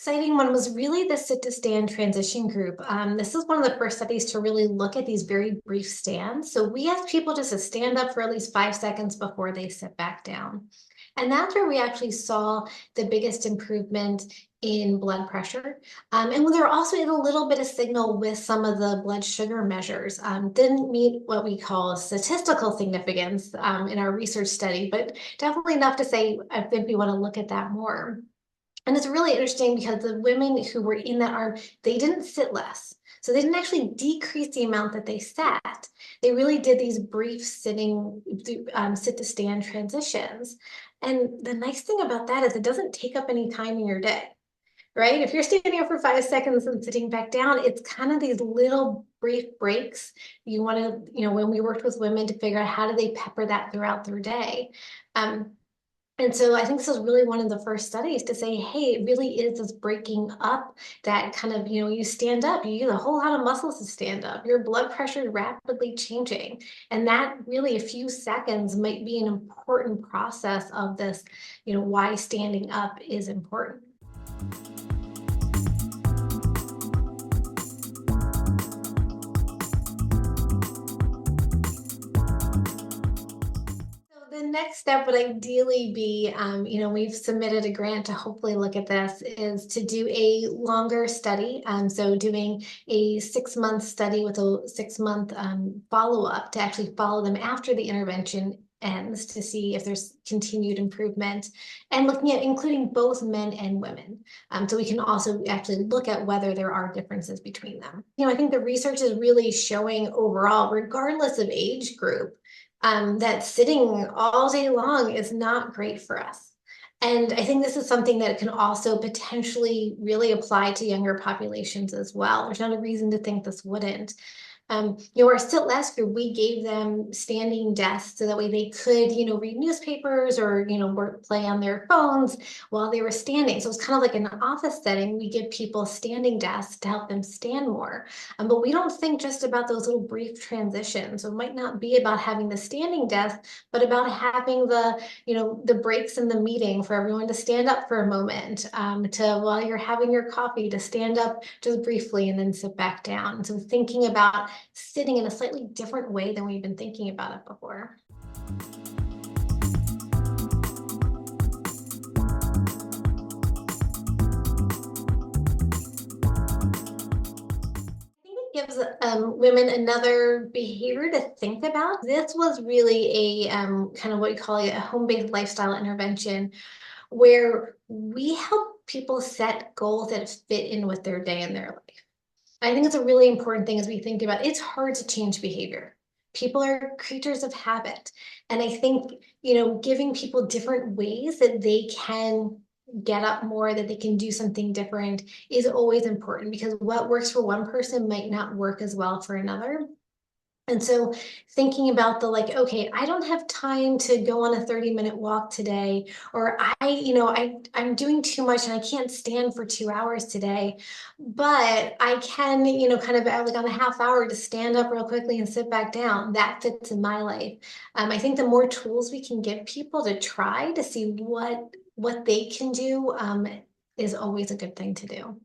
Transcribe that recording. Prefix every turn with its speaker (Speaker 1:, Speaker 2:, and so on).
Speaker 1: exciting one was really the sit to stand transition group. This is one of the first studies to really look at these very brief stands. So we asked people just to stand up for at least 5 seconds before they sit back down. And that's where we actually saw the biggest improvement in blood pressure. And there also is a little bit of signal with some of the blood sugar measures. Didn't meet what we call statistical significance in our research study, but definitely enough to say I think we want to look at that more. And it's really interesting because the women who were in that arm, they didn't sit less. So they didn't actually decrease the amount that they sat. They really did these brief sitting, sit to stand transitions. And the nice thing about that is it doesn't take up any time in your day, right? If you're standing up for 5 seconds and sitting back down, it's kind of these little brief breaks. You want to, when we worked with women to figure out how do they pepper that throughout their day. Um, and so I think this is really one of the first studies to say, hey, it really is this breaking up that kind of, you stand up, you use a whole lot of muscles to stand up, your blood pressure is rapidly changing. And that really a few seconds might be an important process of this, why standing up is important. The next step would ideally be, we've submitted a grant to hopefully look at this, is to do a longer study. So doing a 6-month study with a 6-month follow-up to actually follow them after the intervention ends to see if there's continued improvement, and looking at including both men and women. So we can also actually look at whether there are differences between them. I think the research is really showing overall, regardless of age group, that sitting all day long is not great for us. And I think this is something that can also potentially really apply to younger populations as well. There's not a reason to think this wouldn't. Our Sit Less group, we gave them standing desks so that way they could, read newspapers or, work, play on their phones while they were standing. So it's kind of like an office setting. We give people standing desks to help them stand more. But we don't think just about those little brief transitions. So it might not be about having the standing desk, but about having the breaks in the meeting for everyone to stand up for a moment, to while you're having your coffee, to stand up just briefly and then sit back down. So thinking about sitting in a slightly different way than we've been thinking about it before. Gives women another behavior to think about. This was really a kind of what we call a home-based lifestyle intervention, where we help people set goals that fit in with their day and their life. I think it's a really important thing as we think about it's hard to change behavior. People are creatures of habit. And I think, giving people different ways that they can get up more, that they can do something different is always important, because what works for one person might not work as well for another. And so thinking about okay, I don't have time to go on a 30-minute walk today, or I'm doing too much and I can't stand for 2 hours today, but I can, kind of like on a half hour to stand up real quickly and sit back down. That fits in my life. I think the more tools we can give people to try to see what they can do, is always a good thing to do.